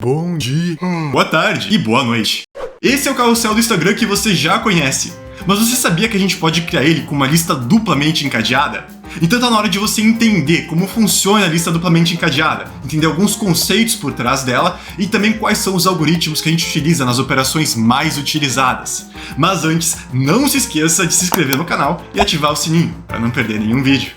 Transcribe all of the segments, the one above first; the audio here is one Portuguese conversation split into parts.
Bom dia, boa tarde e boa noite. Esse é o carrossel do Instagram que você já conhece. Mas você sabia que a gente pode criar ele com uma lista duplamente encadeada? Então tá na hora de você entender como funciona a lista duplamente encadeada, entender alguns conceitos por trás dela e também quais são os algoritmos que a gente utiliza nas operações mais utilizadas. Mas antes, não se esqueça de se inscrever no canal e ativar o sininho para não perder nenhum vídeo.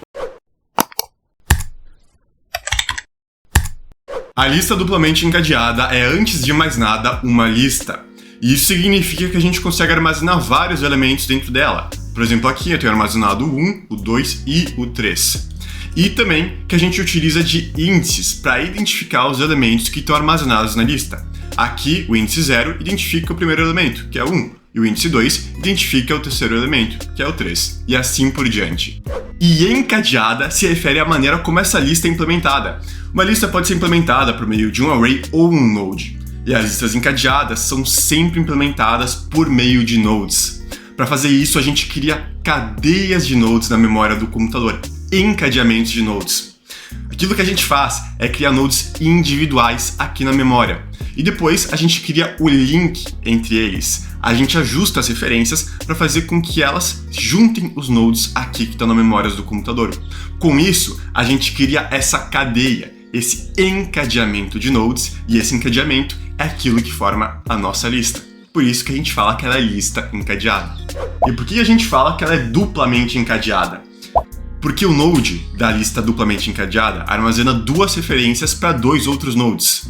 A lista duplamente encadeada é, antes de mais nada, uma lista. E isso significa que a gente consegue armazenar vários elementos dentro dela. Por exemplo, aqui eu tenho armazenado o 1, o 2 e o 3. E também que a gente utiliza de índices para identificar os elementos que estão armazenados na lista. Aqui, o índice 0 identifica o primeiro elemento, que é o 1. E o índice 2 identifica o terceiro elemento, que é o 3. E assim por diante. E encadeada se refere à maneira como essa lista é implementada. Uma lista pode ser implementada por meio de um array ou um node. E as listas encadeadas são sempre implementadas por meio de nodes. Para fazer isso, a gente cria cadeias de nodes na memória do computador, encadeamentos de nodes. Aquilo que a gente faz é criar nodes individuais aqui na memória. E depois a gente cria o link entre eles. A gente ajusta as referências para fazer com que elas juntem os nodes aqui que estão na memória do computador. Com isso, a gente cria essa cadeia, esse encadeamento de nodes, e esse encadeamento é aquilo que forma a nossa lista. Por isso que a gente fala que ela é lista encadeada. E por que a gente fala que ela é duplamente encadeada? Porque o node da lista duplamente encadeada armazena duas referências para dois outros nodes.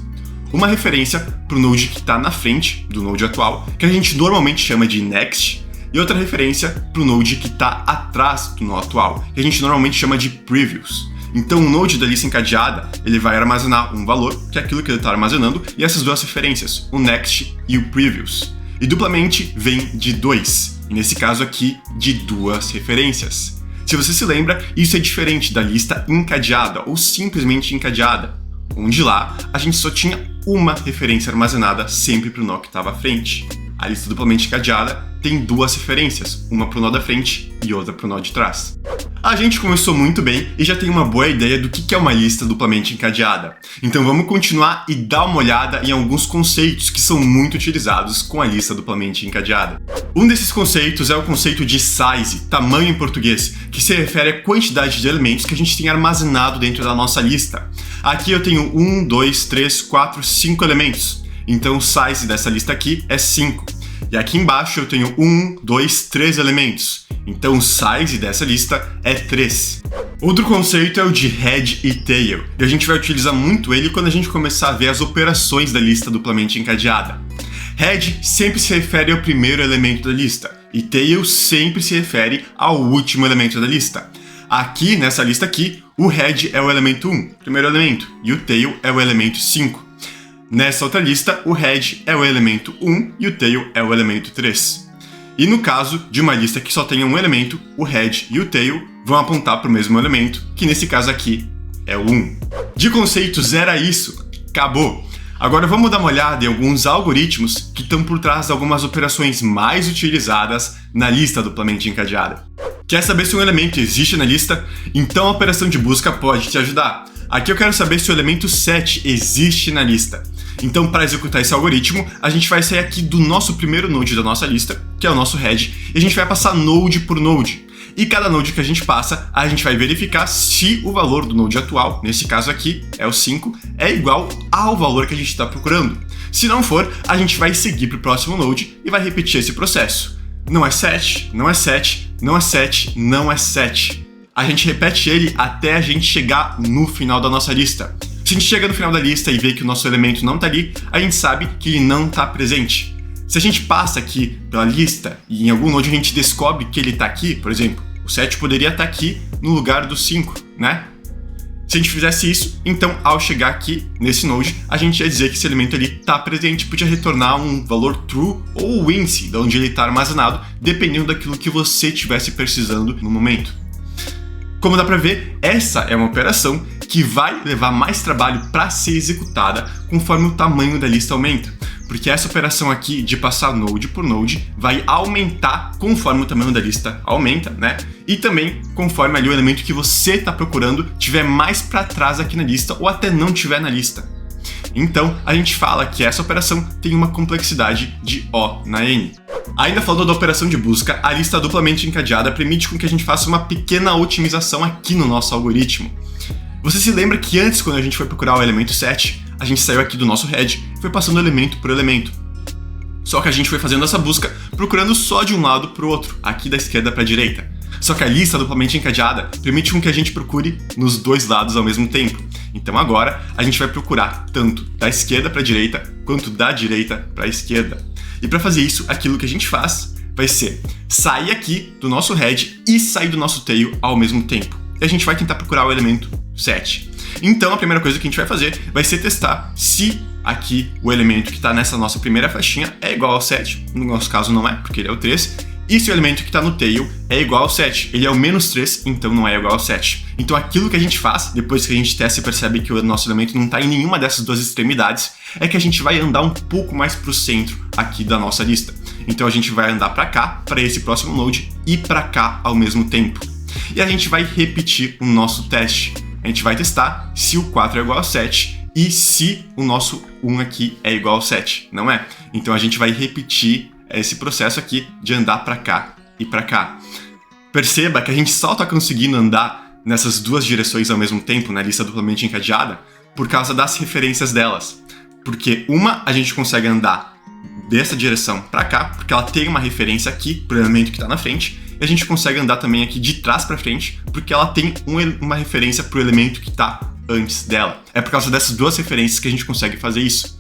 Uma referência para o node que está na frente do node atual, que a gente normalmente chama de next, e outra referência para o node que está atrás do nó atual, que a gente normalmente chama de previous. Então o node da lista encadeada, ele vai armazenar um valor, que é aquilo que ele está armazenando, e essas duas referências, o next e o previous. E duplamente vem de dois, e nesse caso aqui, de duas referências. Se você se lembra, isso é diferente da lista encadeada, ou simplesmente encadeada, onde lá a gente só tinha uma referência armazenada sempre para o nó que estava à frente. A lista duplamente encadeada tem duas referências, uma para o nó da frente e outra para o nó de trás. A gente começou muito bem e já tem uma boa ideia do que é uma lista duplamente encadeada. Então vamos continuar e dar uma olhada em alguns conceitos que são muito utilizados com a lista duplamente encadeada. Um desses conceitos é o conceito de size, tamanho em português, que se refere à quantidade de elementos que a gente tem armazenado dentro da nossa lista. Aqui eu tenho 1, 2, 3, 4, 5 elementos. Então o size dessa lista aqui é 5. E aqui embaixo eu tenho 1, 2, 3 elementos. Então o size dessa lista é 3. Outro conceito é o de head e tail. E a gente vai utilizar muito ele quando a gente começar a ver as operações da lista duplamente encadeada. Head sempre se refere ao primeiro elemento da lista. E tail sempre se refere ao último elemento da lista. Aqui, nessa lista aqui, o head é o elemento 1, primeiro elemento, e o tail é o elemento 5. Nessa outra lista, o head é o elemento 1 e o tail é o elemento 3. E no caso de uma lista que só tenha um elemento, o head e o tail vão apontar para o mesmo elemento, que nesse caso aqui é o 1. De conceitos era isso, acabou! Agora vamos dar uma olhada em alguns algoritmos que estão por trás de algumas operações mais utilizadas na lista duplamente encadeada. Quer saber se um elemento existe na lista? Então a operação de busca pode te ajudar. Aqui eu quero saber se o elemento 7 existe na lista. Então, para executar esse algoritmo, a gente vai sair aqui do nosso primeiro node da nossa lista, que é o nosso head, e a gente vai passar node por node. E cada node que a gente passa, a gente vai verificar se o valor do node atual, nesse caso aqui, é o 5, é igual ao valor que a gente está procurando. Se não for, a gente vai seguir para o próximo node e vai repetir esse processo. Não é 7, não é 7, não é 7, não é 7. A gente repete ele até a gente chegar no final da nossa lista. Se a gente chega no final da lista e vê que o nosso elemento não está ali, a gente sabe que ele não está presente. Se a gente passa aqui pela lista e em algum node a gente descobre que ele está aqui, por exemplo, o 7 poderia estar aqui no lugar do 5, né? Se a gente fizesse isso, então ao chegar aqui nesse node, a gente ia dizer que esse elemento ali está presente, podia retornar um valor true ou o índice de onde ele está armazenado, dependendo daquilo que você estivesse precisando no momento. Como dá para ver, essa é uma operação que vai levar mais trabalho para ser executada conforme o tamanho da lista aumenta. Porque essa operação aqui de passar node por node vai aumentar conforme o tamanho da lista aumenta, né? E também conforme ali o elemento que você está procurando tiver mais para trás aqui na lista ou até não tiver na lista. Então, a gente fala que essa operação tem uma complexidade de O na N. Ainda falando da operação de busca, a lista duplamente encadeada permite com que a gente faça uma pequena otimização aqui no nosso algoritmo. Você se lembra que antes, quando a gente foi procurar o elemento 7, a gente saiu aqui do nosso head e foi passando elemento por elemento. Só que a gente foi fazendo essa busca procurando só de um lado para o outro, aqui da esquerda para a direita. Só que a lista duplamente encadeada permite com que a gente procure nos dois lados ao mesmo tempo. Então agora a gente vai procurar tanto da esquerda para a direita quanto da direita para a esquerda. E para fazer isso, aquilo que a gente faz vai ser sair aqui do nosso head e sair do nosso tail ao mesmo tempo. E a gente vai tentar procurar o elemento 7. Então a primeira coisa que a gente vai fazer vai ser testar se aqui o elemento que está nessa nossa primeira faixinha é igual ao 7. No nosso caso não é, porque ele é o 3. E se o elemento que está no tail é igual ao 7, ele é o menos 3, então não é igual ao 7. Então aquilo que a gente faz, depois que a gente testa e percebe que o nosso elemento não está em nenhuma dessas duas extremidades, é que a gente vai andar um pouco mais para o centro aqui da nossa lista. Então a gente vai andar para cá, para esse próximo node, e para cá ao mesmo tempo. E a gente vai repetir o nosso teste. A gente vai testar se o 4 é igual ao 7 e se o nosso 1 aqui é igual ao 7, não é? Então a gente vai repetir esse processo aqui de andar para cá e para cá. Perceba que a gente só está conseguindo andar nessas duas direções ao mesmo tempo na lista duplamente encadeada por causa das referências delas. Porque uma a gente consegue andar dessa direção para cá, porque ela tem uma referência aqui para o elemento que está na frente, e a gente consegue andar também aqui de trás para frente, porque ela tem uma referência para o elemento que está antes dela. É por causa dessas duas referências que a gente consegue fazer isso.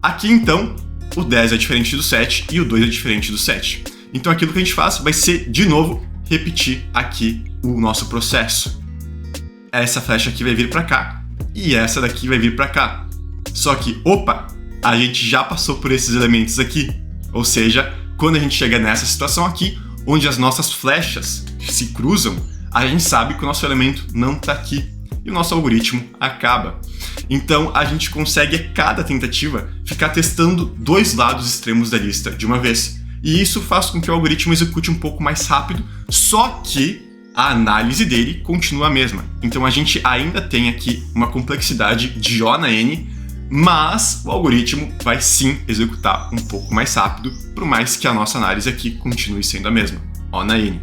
Aqui então, o 10 é diferente do 7 e o 2 é diferente do 7. Então aquilo que a gente faz vai ser, de novo, repetir aqui o nosso processo. Essa flecha aqui vai vir para cá e essa daqui vai vir para cá. Só que, opa, a gente já passou por esses elementos aqui. Ou seja, quando a gente chega nessa situação aqui, onde as nossas flechas se cruzam, a gente sabe que o nosso elemento não está aqui. E o nosso algoritmo acaba. Então a gente consegue a cada tentativa ficar testando dois lados extremos da lista de uma vez. E isso faz com que o algoritmo execute um pouco mais rápido, só que a análise dele continua a mesma. Então a gente ainda tem aqui uma complexidade de O na N, mas o algoritmo vai sim executar um pouco mais rápido, por mais que a nossa análise aqui continue sendo a mesma, O na N.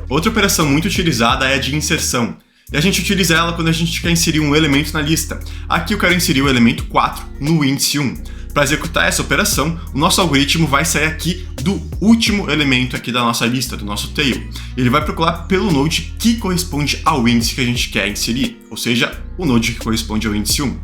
Outra operação muito utilizada é a de inserção. E a gente utiliza ela quando a gente quer inserir um elemento na lista. Aqui eu quero inserir o elemento 4 no índice 1. Para executar essa operação, o nosso algoritmo vai sair aqui do último elemento aqui da nossa lista, do nosso tail. Ele vai procurar pelo node que corresponde ao índice que a gente quer inserir, ou seja, o node que corresponde ao índice 1.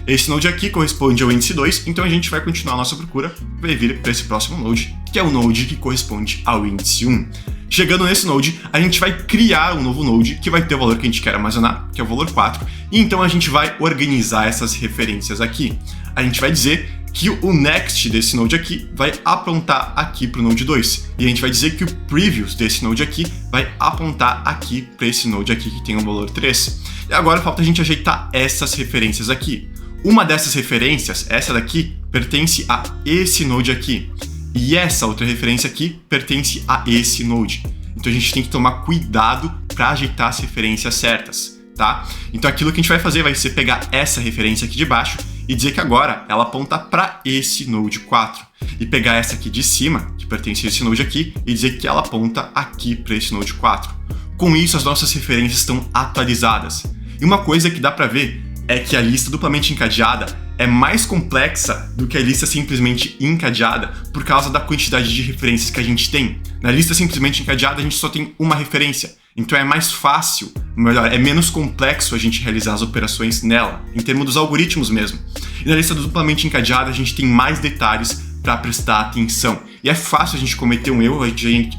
Esse node aqui corresponde ao índice 2, então a gente vai continuar a nossa procura, vai vir para esse próximo node, que é o node que corresponde ao índice 1. Chegando nesse node, a gente vai criar um novo node que vai ter o valor que a gente quer armazenar, que é o valor 4, e então a gente vai organizar essas referências aqui. A gente vai dizer que o next desse node aqui vai apontar aqui para o node 2, e a gente vai dizer que o previous desse node aqui vai apontar aqui para esse node aqui que tem o valor 3. E agora falta a gente ajeitar essas referências aqui. Uma dessas referências, essa daqui, pertence a esse node aqui. E essa outra referência aqui pertence a esse node. Então a gente tem que tomar cuidado para ajeitar as referências certas, tá? Então aquilo que a gente vai fazer vai ser pegar essa referência aqui de baixo e dizer que agora ela aponta para esse node 4. E pegar essa aqui de cima, que pertence a esse node aqui, e dizer que ela aponta aqui para esse node 4. Com isso, as nossas referências estão atualizadas. E uma coisa que dá para ver é que a lista duplamente encadeada é mais complexa do que a lista simplesmente encadeada por causa da quantidade de referências que a gente tem. Na lista simplesmente encadeada, a gente só tem uma referência. Então é mais fácil, melhor, é menos complexo a gente realizar as operações nela, em termos dos algoritmos mesmo. E na lista duplamente encadeada, a gente tem mais detalhes para prestar atenção. E é fácil a gente cometer um erro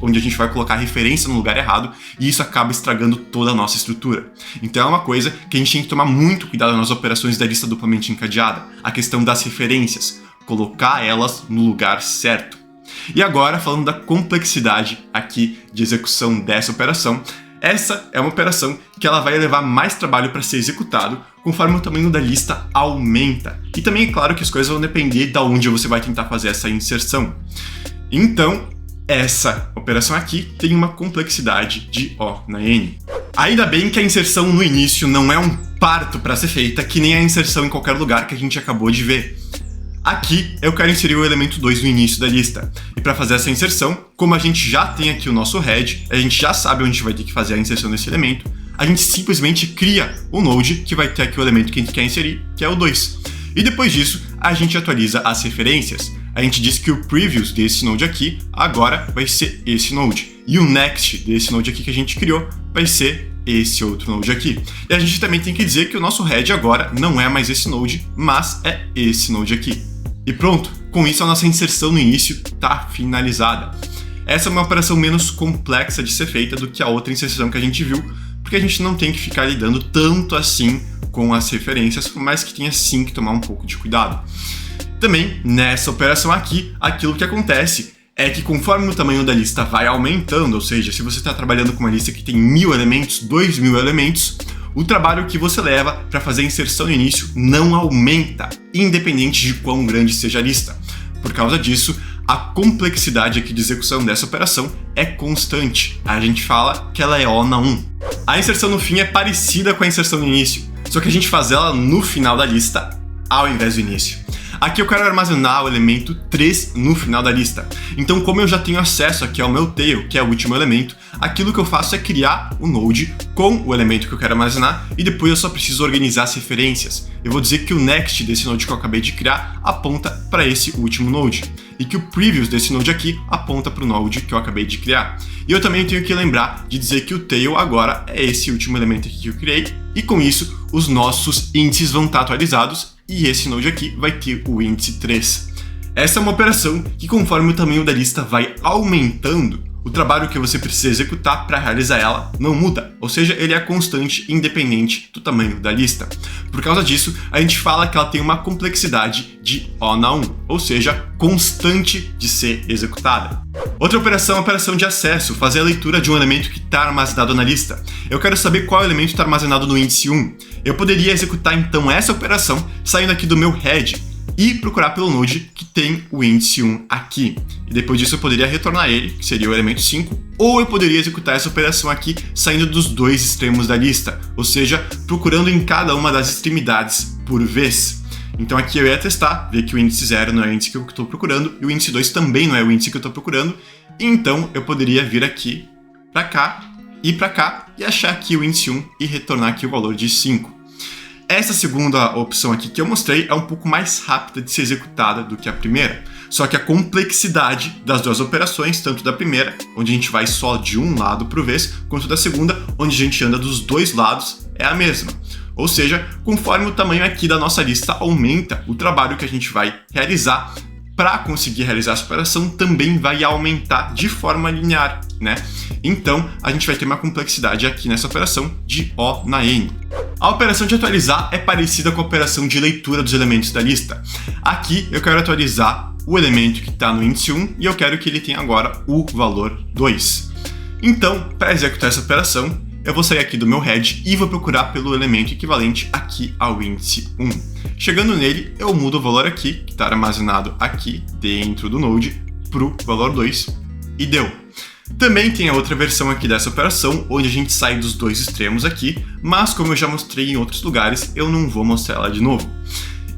onde a gente vai colocar a referência no lugar errado e isso acaba estragando toda a nossa estrutura. Então é uma coisa que a gente tem que tomar muito cuidado nas operações da lista duplamente encadeada. A questão das referências, colocar elas no lugar certo. E agora, falando da complexidade aqui de execução dessa operação, essa é uma operação que ela vai levar mais trabalho para ser executado conforme o tamanho da lista aumenta. E também é claro que as coisas vão depender de onde você vai tentar fazer essa inserção. Então, essa operação aqui tem uma complexidade de O na N. Ainda bem que a inserção no início não é um parto para ser feita, que nem a inserção em qualquer lugar que a gente acabou de ver. Aqui eu quero inserir o elemento 2 no início da lista. E para fazer essa inserção, como a gente já tem aqui o nosso head, a gente já sabe onde a gente vai ter que fazer a inserção desse elemento, a gente simplesmente cria o node que vai ter aqui o elemento que a gente quer inserir, que é o 2. E depois disso, a gente atualiza as referências. A gente diz que o previous desse node aqui agora vai ser esse node. E o next desse node aqui que a gente criou vai ser esse outro node aqui. E a gente também tem que dizer que o nosso head agora não é mais esse node, mas é esse node aqui. E pronto, com isso a nossa inserção no início está finalizada. Essa é uma operação menos complexa de ser feita do que a outra inserção que a gente viu, porque a gente não tem que ficar lidando tanto assim com as referências, mas que tenha sim que tomar um pouco de cuidado. Também, nessa operação aqui, aquilo que acontece é que conforme o tamanho da lista vai aumentando, ou seja, se você está trabalhando com uma lista que tem 1000 elementos, 2000 elementos, o trabalho que você leva para fazer a inserção no início não aumenta, independente de quão grande seja a lista. Por causa disso, a complexidade aqui de execução dessa operação é constante. A gente fala que ela é O na 1. A inserção no fim é parecida com a inserção no início, só que a gente faz ela no final da lista, ao invés do início. Aqui eu quero armazenar o elemento 3 no final da lista. Então, como eu já tenho acesso aqui ao meu tail, que é o último elemento, aquilo que eu faço é criar o node com o elemento que eu quero armazenar e depois eu só preciso organizar as referências. Eu vou dizer que o next desse node que eu acabei de criar aponta para esse último node e que o previous desse node aqui aponta para o node que eu acabei de criar. E eu também tenho que lembrar de dizer que o tail agora é esse último elemento aqui que eu criei e com isso os nossos índices vão estar atualizados e esse node aqui vai ter o índice 3. Essa é uma operação que, conforme o tamanho da lista vai aumentando, o trabalho que você precisa executar para realizar ela não muda, ou seja, ele é constante independente do tamanho da lista. Por causa disso, a gente fala que ela tem uma complexidade de O na 1, ou seja, constante de ser executada. Outra operação é a operação de acesso, fazer a leitura de um elemento que está armazenado na lista. Eu quero saber qual elemento está armazenado no índice 1. Eu poderia executar então essa operação saindo aqui do meu head e procurar pelo node que tem o índice 1 aqui. E depois disso eu poderia retornar ele, que seria o elemento 5, ou eu poderia executar essa operação aqui saindo dos dois extremos da lista, ou seja, procurando em cada uma das extremidades por vez. Então aqui eu ia testar, ver que o índice 0 não é o índice que eu estou procurando e o índice 2 também não é o índice que eu estou procurando, então eu poderia vir aqui para cá e achar aqui o índice 1 e retornar aqui o valor de 5. Essa segunda opção aqui que eu mostrei é um pouco mais rápida de ser executada do que a primeira, só que a complexidade das duas operações, tanto da primeira, onde a gente vai só de um lado por vez, quanto da segunda, onde a gente anda dos dois lados, é a mesma. Ou seja, conforme o tamanho aqui da nossa lista aumenta, o trabalho que a gente vai realizar para conseguir realizar essa operação também vai aumentar de forma linear, né? Então, a gente vai ter uma complexidade aqui nessa operação de O na N. A operação de atualizar é parecida com a operação de leitura dos elementos da lista. Aqui eu quero atualizar o elemento que está no índice 1 e eu quero que ele tenha agora o valor 2. Então, para executar essa operação, eu vou sair aqui do meu head e vou procurar pelo elemento equivalente aqui ao índice 1. Chegando nele, eu mudo o valor aqui, que está armazenado aqui dentro do node, para o valor 2 e deu. Também tem a outra versão aqui dessa operação, onde a gente sai dos dois extremos aqui, mas como eu já mostrei em outros lugares, eu não vou mostrar ela de novo.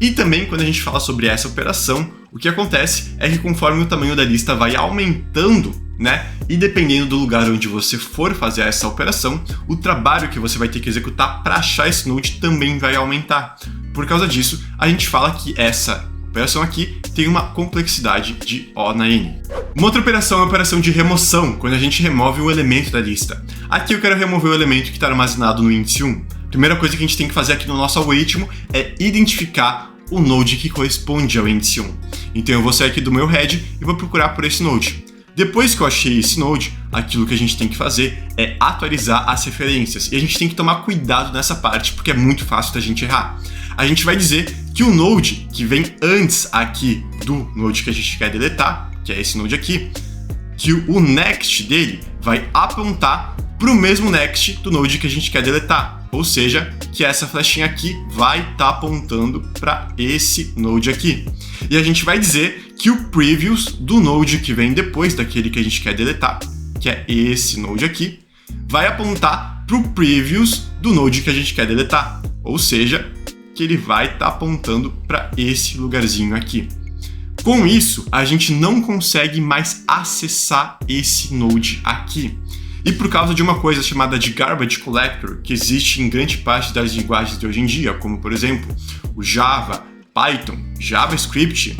E também, quando a gente fala sobre essa operação, o que acontece é que conforme o tamanho da lista vai aumentando, né? E dependendo do lugar onde você for fazer essa operação, o trabalho que você vai ter que executar para achar esse node também vai aumentar. Por causa disso, a gente fala que essa operação aqui tem uma complexidade de O na N. Uma outra operação é a operação de remoção, quando a gente remove um elemento da lista. Aqui eu quero remover o elemento que está armazenado no índice 1. Primeira coisa que a gente tem que fazer aqui no nosso algoritmo é identificar o node que corresponde ao índice 1. Então eu vou sair aqui do meu head e vou procurar por esse node. Depois que eu achei esse node, aquilo que a gente tem que fazer é atualizar as referências. E a gente tem que tomar cuidado nessa parte, porque é muito fácil da gente errar. A gente vai dizer que o node que vem antes aqui do node que a gente quer deletar, que é esse node aqui, que o next dele vai apontar para o mesmo next do node que a gente quer deletar. Ou seja, que essa flechinha aqui vai estar apontando para esse node aqui. E a gente vai dizer que que o previous do node que vem depois daquele que a gente quer deletar, que é esse node aqui, vai apontar para o previous do node que a gente quer deletar, ou seja, que ele vai estar apontando para esse lugarzinho aqui. Com isso, a gente não consegue mais acessar esse node aqui. E por causa de uma coisa chamada de Garbage Collector, que existe em grande parte das linguagens de hoje em dia, como por exemplo o Java, Python, JavaScript,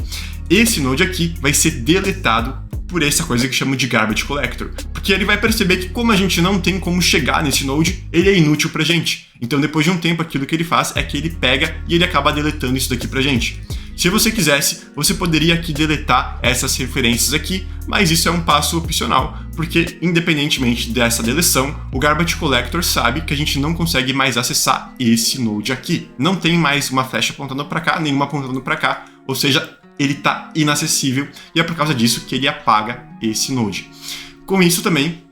esse node aqui vai ser deletado por essa coisa que chama de Garbage Collector, porque ele vai perceber que como a gente não tem como chegar nesse node, ele é inútil pra gente. Então depois de um tempo aquilo que ele faz é que ele pega e ele acaba deletando isso daqui pra gente. Se você quisesse, você poderia aqui deletar essas referências aqui, mas isso é um passo opcional, porque independentemente dessa deleção, o Garbage Collector sabe que a gente não consegue mais acessar esse node aqui. Não tem mais uma flecha apontando para cá, nenhuma apontando para cá, ou seja, ele está inacessível e é por causa disso que ele apaga esse node. Com isso também,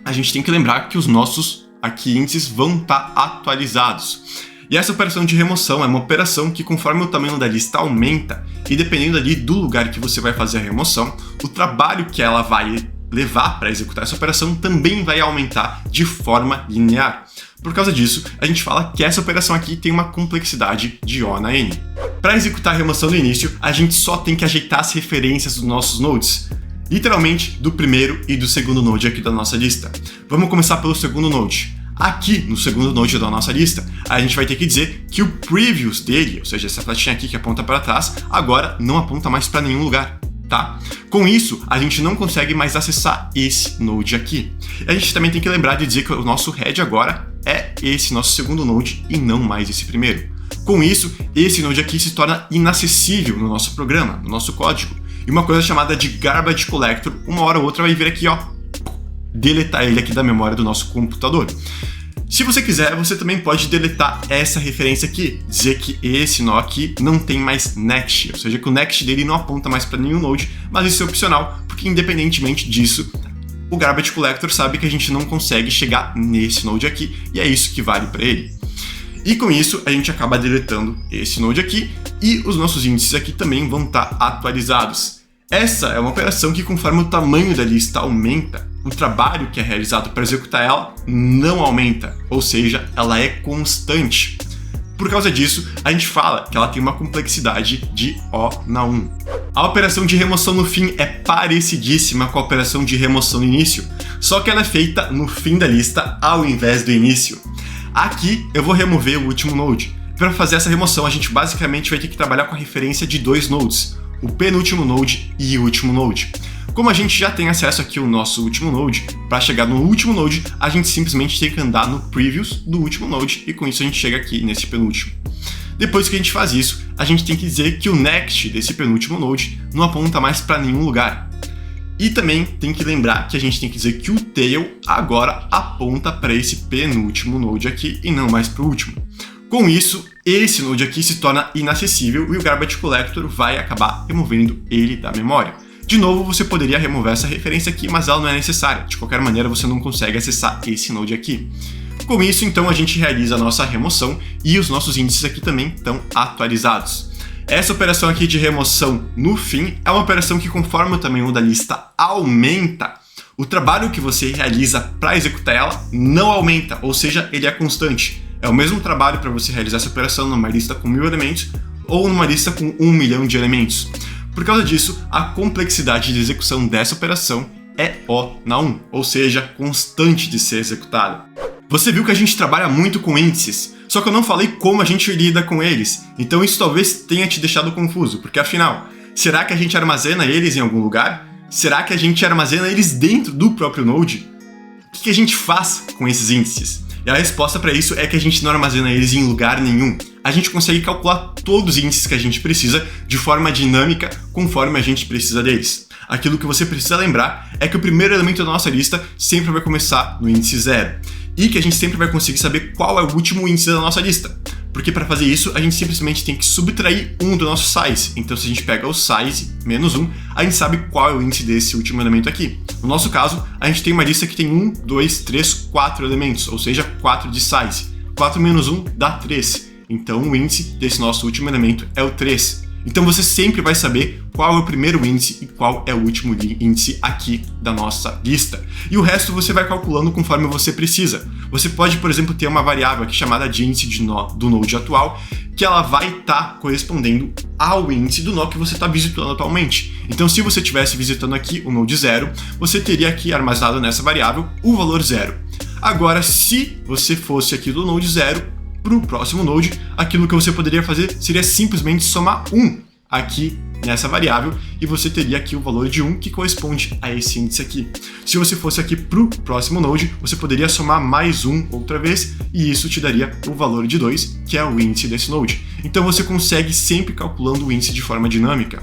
a gente tem que lembrar que os nossos aqui índices vão estar atualizados. E essa operação de remoção é uma operação que, conforme o tamanho da lista aumenta, e dependendo ali do lugar que você vai fazer a remoção, o trabalho que ela vai levar para executar essa operação também vai aumentar de forma linear. Por causa disso, a gente fala que essa operação aqui tem uma complexidade de O na N. Para executar a remoção no início, a gente só tem que ajeitar as referências dos nossos nodes, literalmente do primeiro e do segundo node aqui da nossa lista. Vamos começar pelo segundo node. Aqui, no segundo node da nossa lista, a gente vai ter que dizer que o previous dele, ou seja, essa flechinha aqui que aponta para trás, agora não aponta mais para nenhum lugar, tá? Com isso, a gente não consegue mais acessar esse node aqui. A gente também tem que lembrar de dizer que o nosso head agora é esse nosso segundo node e não mais esse primeiro. Com isso, esse node aqui se torna inacessível no nosso programa, no nosso código. E uma coisa chamada de Garbage Collector, uma hora ou outra vai vir aqui, ó, deletar ele aqui da memória do nosso computador. Se você quiser, você também pode deletar essa referência aqui, dizer que esse nó aqui não tem mais next, ou seja, que o next dele não aponta mais para nenhum node, mas isso é opcional, porque independentemente disso, o Garbage Collector sabe que a gente não consegue chegar nesse node aqui, e é isso que vale para ele. E com isso, a gente acaba deletando esse node aqui, e os nossos índices aqui também vão estar atualizados. Essa é uma operação que, conforme o tamanho da lista aumenta, o trabalho que é realizado para executar ela não aumenta, ou seja, ela é constante. Por causa disso, a gente fala que ela tem uma complexidade de O na 1. A operação de remoção no fim é parecidíssima com a operação de remoção no início, só que ela é feita no fim da lista ao invés do início. Aqui eu vou remover o último node. Para fazer essa remoção, a gente basicamente vai ter que trabalhar com a referência de dois nodes, o penúltimo node e o último node. Como a gente já tem acesso aqui ao nosso último node, para chegar no último node, a gente simplesmente tem que andar no previous do último node e com isso a gente chega aqui nesse penúltimo. Depois que a gente faz isso, a gente tem que dizer que o next desse penúltimo node não aponta mais para nenhum lugar. E também tem que lembrar que a gente tem que dizer que o tail agora aponta para esse penúltimo node aqui e não mais para o último. Com isso, esse node aqui se torna inacessível e o Garbage Collector vai acabar removendo ele da memória. De novo, você poderia remover essa referência aqui, mas ela não é necessária. De qualquer maneira, você não consegue acessar esse node aqui. Com isso, então, a gente realiza a nossa remoção e os nossos índices aqui também estão atualizados. Essa operação aqui de remoção no fim é uma operação que, conforme o tamanho da lista aumenta, o trabalho que você realiza para executar ela não aumenta, ou seja, ele é constante. É o mesmo trabalho para você realizar essa operação numa lista com 1000 elementos ou numa lista com 1 milhão de elementos. Por causa disso, a complexidade de execução dessa operação é O na 1, ou seja, constante de ser executada. Você viu que a gente trabalha muito com índices, só que eu não falei como a gente lida com eles, então isso talvez tenha te deixado confuso, porque afinal, será que a gente armazena eles em algum lugar? Será que a gente armazena eles dentro do próprio Node? O que a gente faz com esses índices? E a resposta para isso é que a gente não armazena eles em lugar nenhum. A gente consegue calcular todos os índices que a gente precisa de forma dinâmica conforme a gente precisa deles. Aquilo que você precisa lembrar é que o primeiro elemento da nossa lista sempre vai começar no índice 0 e que a gente sempre vai conseguir saber qual é o último índice da nossa lista. Porque para fazer isso, a gente simplesmente tem que subtrair 1 do nosso size. Então, se a gente pega o size menos 1, a gente sabe qual é o índice desse último elemento aqui. No nosso caso, a gente tem uma lista que tem 1, 2, 3, 4 elementos, ou seja, 4 de size. 4 menos 1 dá 3. Então, o índice desse nosso último elemento é o 3. Então, você sempre vai saber qual é o primeiro índice e qual é o último índice aqui da nossa lista. E o resto você vai calculando conforme você precisa. Você pode, por exemplo, ter uma variável aqui chamada de índice de nó do node atual, que ela vai estar correspondendo ao índice do nó que você está visitando atualmente. Então, se você estivesse visitando aqui o node 0, você teria aqui armazenado nessa variável o valor 0. Agora, se você fosse aqui do node 0 para o próximo node, aquilo que você poderia fazer seria simplesmente somar 1 aqui nessa variável e você teria aqui o valor de 1 que corresponde a esse índice aqui. Se você fosse aqui para o próximo node, você poderia somar mais 1 outra vez e isso te daria o valor de 2, que é o índice desse node. Então você consegue sempre calculando o índice de forma dinâmica.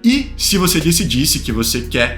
E se você decidisse que você quer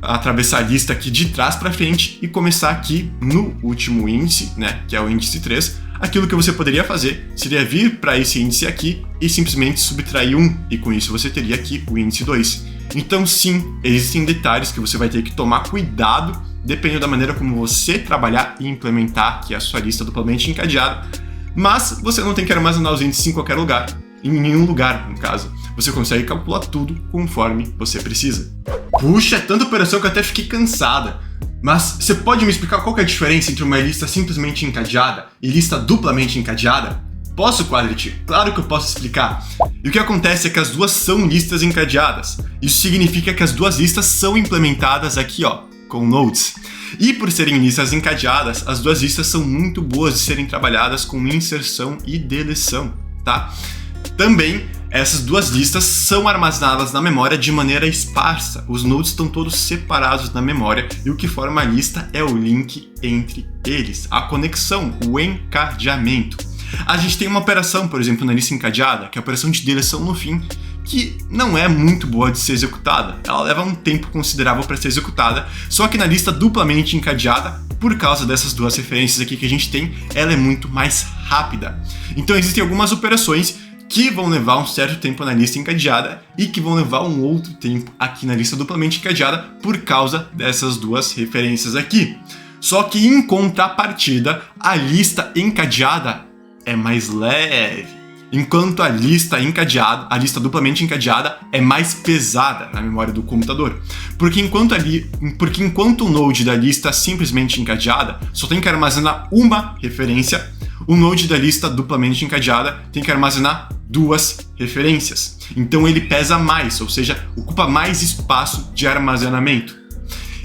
atravessar a lista aqui de trás para frente e começar aqui no último índice, né, que é o índice 3, aquilo que você poderia fazer seria vir para esse índice aqui e simplesmente subtrair 1, e com isso você teria aqui o índice 2. Então sim, existem detalhes que você vai ter que tomar cuidado, dependendo da maneira como você trabalhar e implementar aqui a sua lista duplamente encadeada, mas você não tem que armazenar os índices em qualquer lugar, em nenhum lugar, no caso. Você consegue calcular tudo conforme você precisa. Puxa, é tanta operação que eu até fiquei cansada. Mas você pode me explicar qual que é a diferença entre uma lista simplesmente encadeada e lista duplamente encadeada? Posso, Quadrit? Claro que eu posso explicar. E o que acontece é que as duas são listas encadeadas. Isso significa que as duas listas são implementadas aqui, ó, com nodes. E por serem listas encadeadas, as duas listas são muito boas de serem trabalhadas com inserção e deleção, tá? Também, essas duas listas são armazenadas na memória de maneira esparsa. Os nodes estão todos separados na memória e o que forma a lista é o link entre eles, a conexão, o encadeamento. A gente tem uma operação, por exemplo, na lista encadeada, que é a operação de deleção no fim, que não é muito boa de ser executada. Ela leva um tempo considerável para ser executada, só que na lista duplamente encadeada, por causa dessas duas referências aqui que a gente tem, ela é muito mais rápida. Então existem algumas operações que vão levar um certo tempo na lista encadeada e que vão levar um outro tempo aqui na lista duplamente encadeada por causa dessas duas referências aqui. Só que em contrapartida, a lista encadeada é mais leve, enquanto a lista encadeada, a lista duplamente encadeada é mais pesada na memória do computador. Porque enquanto o node da lista simplesmente encadeada só tem que armazenar uma referência, o node da lista duplamente encadeada tem que armazenar duas referências. Então ele pesa mais, ou seja, ocupa mais espaço de armazenamento.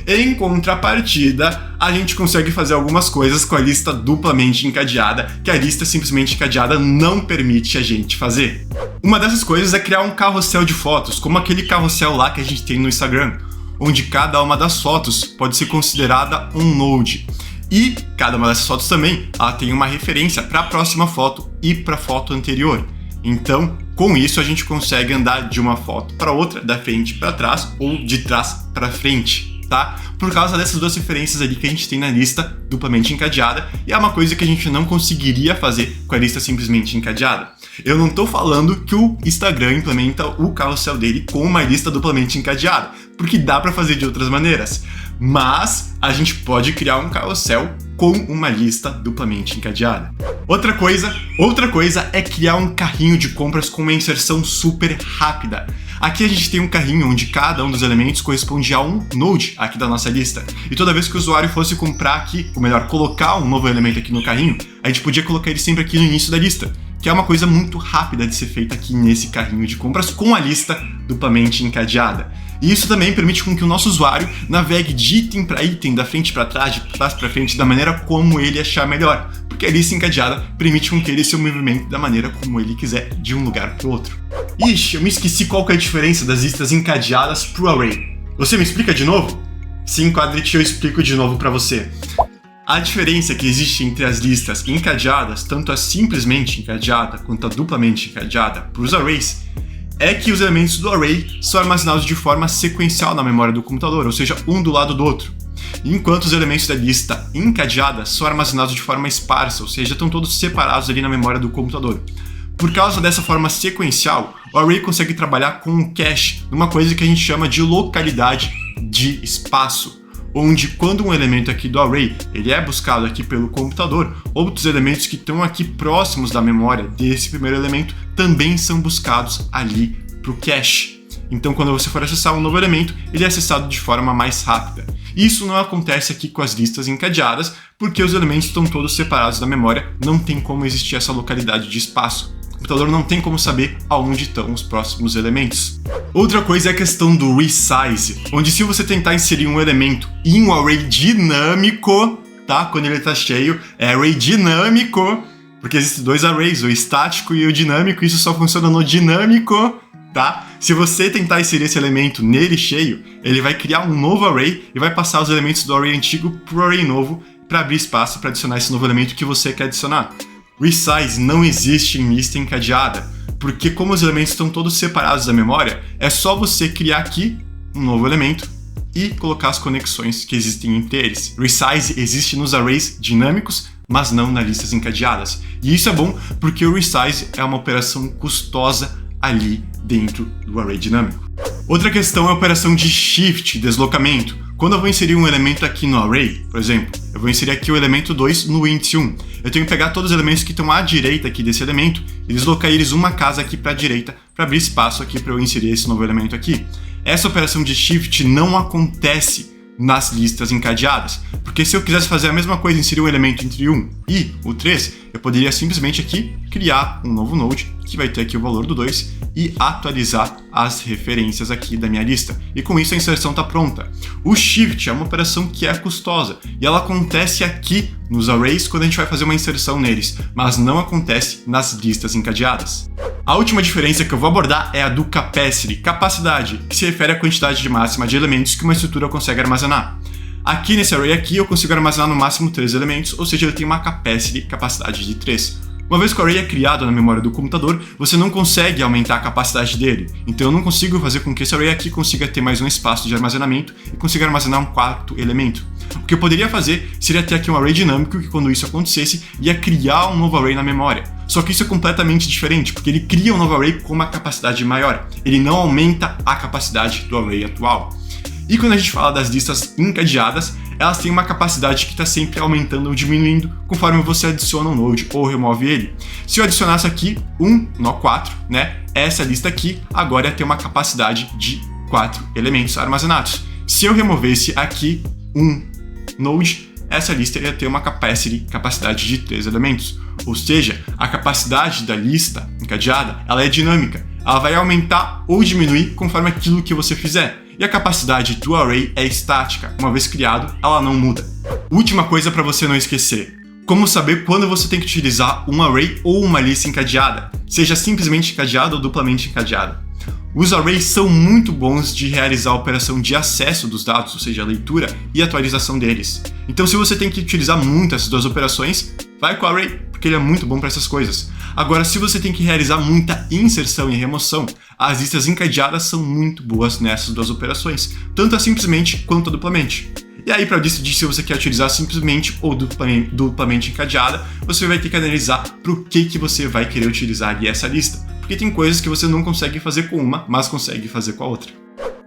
Em contrapartida, a gente consegue fazer algumas coisas com a lista duplamente encadeada que a lista simplesmente encadeada não permite a gente fazer. Uma dessas coisas é criar um carrossel de fotos, como aquele carrossel lá que a gente tem no Instagram, onde cada uma das fotos pode ser considerada um node. E cada uma dessas fotos também ela tem uma referência para a próxima foto e para a foto anterior. Então, com isso, a gente consegue andar de uma foto para outra, da frente para trás ou de trás para frente, tá? Por causa dessas duas referências ali que a gente tem na lista duplamente encadeada, e é uma coisa que a gente não conseguiria fazer com a lista simplesmente encadeada. Eu não estou falando que o Instagram implementa o carrossel dele com uma lista duplamente encadeada, porque dá para fazer de outras maneiras. Mas a gente pode criar um carrossel com uma lista duplamente encadeada. Outra coisa é criar um carrinho de compras com uma inserção super rápida. Aqui a gente tem um carrinho onde cada um dos elementos corresponde a um node aqui da nossa lista. E toda vez que o usuário fosse comprar aqui, ou melhor, colocar um novo elemento aqui no carrinho, a gente podia colocar ele sempre aqui no início da lista, que é uma coisa muito rápida de ser feita aqui nesse carrinho de compras com a lista duplamente encadeada. E isso também permite com que o nosso usuário navegue de item para item, da frente para trás, de trás para frente, da maneira como ele achar melhor, porque a lista encadeada permite com que ele se movimente da maneira como ele quiser, de um lugar para o outro. Ixi, eu me esqueci qual que é a diferença das listas encadeadas para o array. Você me explica de novo? Sim, Quadrit, eu explico de novo para você. A diferença que existe entre as listas encadeadas, tanto a simplesmente encadeada quanto a duplamente encadeada para os arrays, é que os elementos do array são armazenados de forma sequencial na memória do computador, ou seja, um do lado do outro. Enquanto os elementos da lista encadeada são armazenados de forma esparsa, ou seja, estão todos separados ali na memória do computador. Por causa dessa forma sequencial, o array consegue trabalhar com um cache, uma coisa que a gente chama de localidade de espaço, onde quando um elemento aqui do array ele é buscado aqui pelo computador, outros elementos que estão aqui próximos da memória desse primeiro elemento também são buscados ali para o cache. Então, quando você for acessar um novo elemento, ele é acessado de forma mais rápida. Isso não acontece aqui com as listas encadeadas, porque os elementos estão todos separados da memória, não tem como existir essa localidade de espaço. O computador não tem como saber aonde estão os próximos elementos. Outra coisa é a questão do resize, onde se você tentar inserir um elemento em um array dinâmico, tá? Quando ele está cheio, é array dinâmico, porque existem dois arrays, o estático e o dinâmico, isso só funciona no dinâmico, tá? Se você tentar inserir esse elemento nele cheio, ele vai criar um novo array e vai passar os elementos do array antigo pro array novo para abrir espaço para adicionar esse novo elemento que você quer adicionar. Resize não existe em lista encadeada, porque como os elementos estão todos separados da memória, é só você criar aqui um novo elemento e colocar as conexões que existem entre eles. Resize existe nos arrays dinâmicos, mas não nas listas encadeadas. E isso é bom porque o resize é uma operação custosa ali dentro do array dinâmico. Outra questão é a operação de shift, deslocamento. Quando eu vou inserir um elemento aqui no array, por exemplo, eu vou inserir aqui o elemento 2 no índice 1. Eu tenho que pegar todos os elementos que estão à direita aqui desse elemento e deslocar eles uma casa aqui para a direita para abrir espaço aqui para eu inserir esse novo elemento aqui. Essa operação de shift não acontece nas listas encadeadas, porque se eu quisesse fazer a mesma coisa, inserir um elemento entre o 1 e o 3, eu poderia simplesmente aqui criar um novo node que vai ter aqui o valor do 2 e atualizar as referências aqui da minha lista. E com isso a inserção está pronta. O shift é uma operação que é custosa e ela acontece aqui nos arrays quando a gente vai fazer uma inserção neles, mas não acontece nas listas encadeadas. A última diferença que eu vou abordar é a do capacity, capacidade, que se refere à quantidade de máxima de elementos que uma estrutura consegue armazenar. Aqui nesse array aqui eu consigo armazenar no máximo 3 elementos, ou seja, ele tem uma capacidade de 3. Uma vez que o array é criado na memória do computador, você não consegue aumentar a capacidade dele. Então eu não consigo fazer com que esse array aqui consiga ter mais um espaço de armazenamento e consiga armazenar um quarto elemento. O que eu poderia fazer seria ter aqui um array dinâmico que, quando isso acontecesse, ia criar um novo array na memória. Só que isso é completamente diferente, porque ele cria um novo array com uma capacidade maior. Ele não aumenta a capacidade do array atual. E quando a gente fala das listas encadeadas, elas têm uma capacidade que está sempre aumentando ou diminuindo conforme você adiciona um node ou remove ele. Se eu adicionasse aqui um nó 4, né, essa lista aqui agora ia ter uma capacidade de 4 elementos armazenados. Se eu removesse aqui um node, essa lista ia ter uma capacidade de 3 elementos. Ou seja, a capacidade da lista encadeada ela é dinâmica. Ela vai aumentar ou diminuir conforme aquilo que você fizer. E a capacidade do array é estática, uma vez criado, ela não muda. Última coisa para você não esquecer: como saber quando você tem que utilizar um array ou uma lista encadeada, seja simplesmente encadeada ou duplamente encadeada. Os arrays são muito bons de realizar a operação de acesso dos dados, ou seja, a leitura e atualização deles. Então, se você tem que utilizar muito essas duas operações, vai com o array, porque ele é muito bom para essas coisas. Agora, se você tem que realizar muita inserção e remoção, as listas encadeadas são muito boas nessas duas operações, tanto a simplesmente quanto a duplamente. E aí, para decidir se você quer utilizar simplesmente ou duplamente encadeada, você vai ter que analisar para o que você vai querer utilizar ali essa lista. Porque tem coisas que você não consegue fazer com uma, mas consegue fazer com a outra.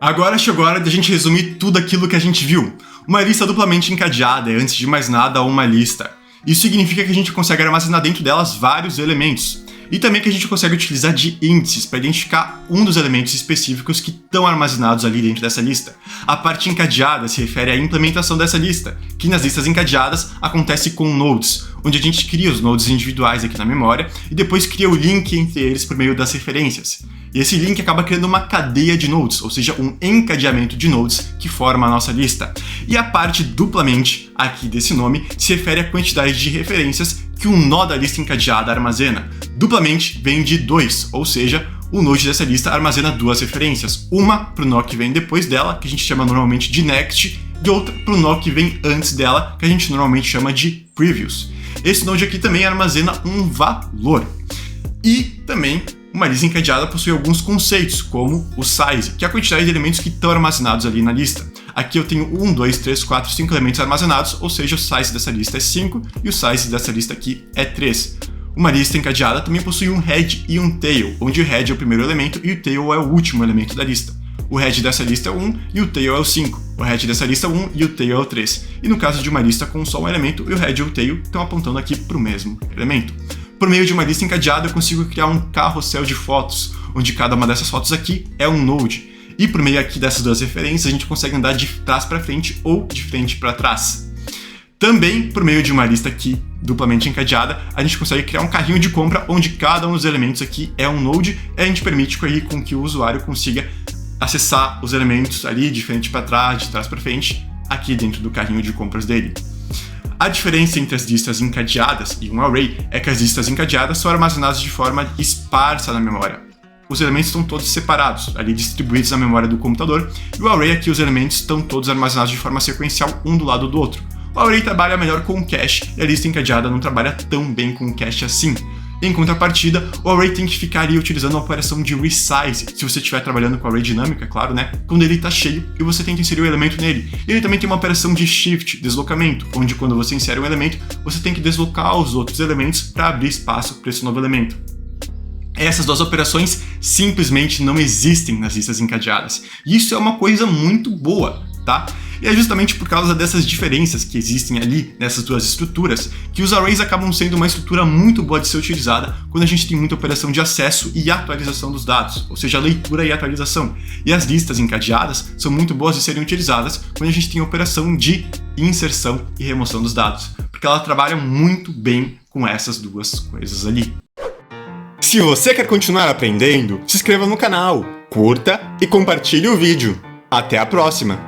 Agora chegou a hora de a gente resumir tudo aquilo que a gente viu. Uma lista duplamente encadeada é, antes de mais nada, uma lista. Isso significa que a gente consegue armazenar dentro delas vários elementos. E também que a gente consegue utilizar de índices para identificar um dos elementos específicos que estão armazenados ali dentro dessa lista. A parte encadeada se refere à implementação dessa lista, que nas listas encadeadas acontece com nodes, onde a gente cria os nodes individuais aqui na memória e depois cria o link entre eles por meio das referências. E esse link acaba criando uma cadeia de nodes, ou seja, um encadeamento de nodes que forma a nossa lista. E a parte duplamente, aqui desse nome, se refere à quantidade de referências que um nó da lista encadeada armazena. Duplamente vem de 2, ou seja, o node dessa lista armazena 2 referências. Uma para o nó que vem depois dela, que a gente chama normalmente de next, e outra para o nó que vem antes dela, que a gente normalmente chama de previous. Esse node aqui também armazena um valor. E também uma lista encadeada possui alguns conceitos, como o size, que é a quantidade de elementos que estão armazenados ali na lista. Aqui eu tenho 1, 2, 3, 4, 5 elementos armazenados, ou seja, o size dessa lista é 5 e o size dessa lista aqui é 3. Uma lista encadeada também possui um head e um tail, onde o head é o primeiro elemento e o tail é o último elemento da lista. O head dessa lista é o 1 e o tail é o 5. O head dessa lista é o 1 e o tail é o 3. E no caso de uma lista com só um elemento, o head e o tail estão apontando aqui para o mesmo elemento. Por meio de uma lista encadeada, eu consigo criar um carrossel de fotos, onde cada uma dessas fotos aqui é um node. E por meio aqui dessas duas referências, a gente consegue andar de trás para frente ou de frente para trás. Também, por meio de uma lista aqui duplamente encadeada, a gente consegue criar um carrinho de compra, onde cada um dos elementos aqui é um node, e a gente permite com que o usuário consiga acessar os elementos ali de frente para trás, de trás para frente, aqui dentro do carrinho de compras dele. A diferença entre as listas encadeadas e um array é que as listas encadeadas são armazenadas de forma esparsa na memória. Os elementos estão todos separados, ali distribuídos na memória do computador, e o array aqui os elementos estão todos armazenados de forma sequencial um do lado do outro. O array trabalha melhor com o cache e a lista encadeada não trabalha tão bem com o cache assim. Em contrapartida, o array tem que ficar ali utilizando a operação de resize, se você estiver trabalhando com array dinâmica, claro, né? Quando ele está cheio e você tenta inserir o elemento nele. Ele também tem uma operação de shift, deslocamento, onde quando você insere um elemento, você tem que deslocar os outros elementos para abrir espaço para esse novo elemento. Essas duas operações simplesmente não existem nas listas encadeadas. E isso é uma coisa muito boa, tá? E é justamente por causa dessas diferenças que existem ali nessas duas estruturas que os arrays acabam sendo uma estrutura muito boa de ser utilizada quando a gente tem muita operação de acesso e atualização dos dados, ou seja, leitura e atualização. E as listas encadeadas são muito boas de serem utilizadas quando a gente tem operação de inserção e remoção dos dados, porque elas trabalham muito bem com essas duas coisas ali. Se você quer continuar aprendendo, se inscreva no canal, curta e compartilhe o vídeo. Até a próxima!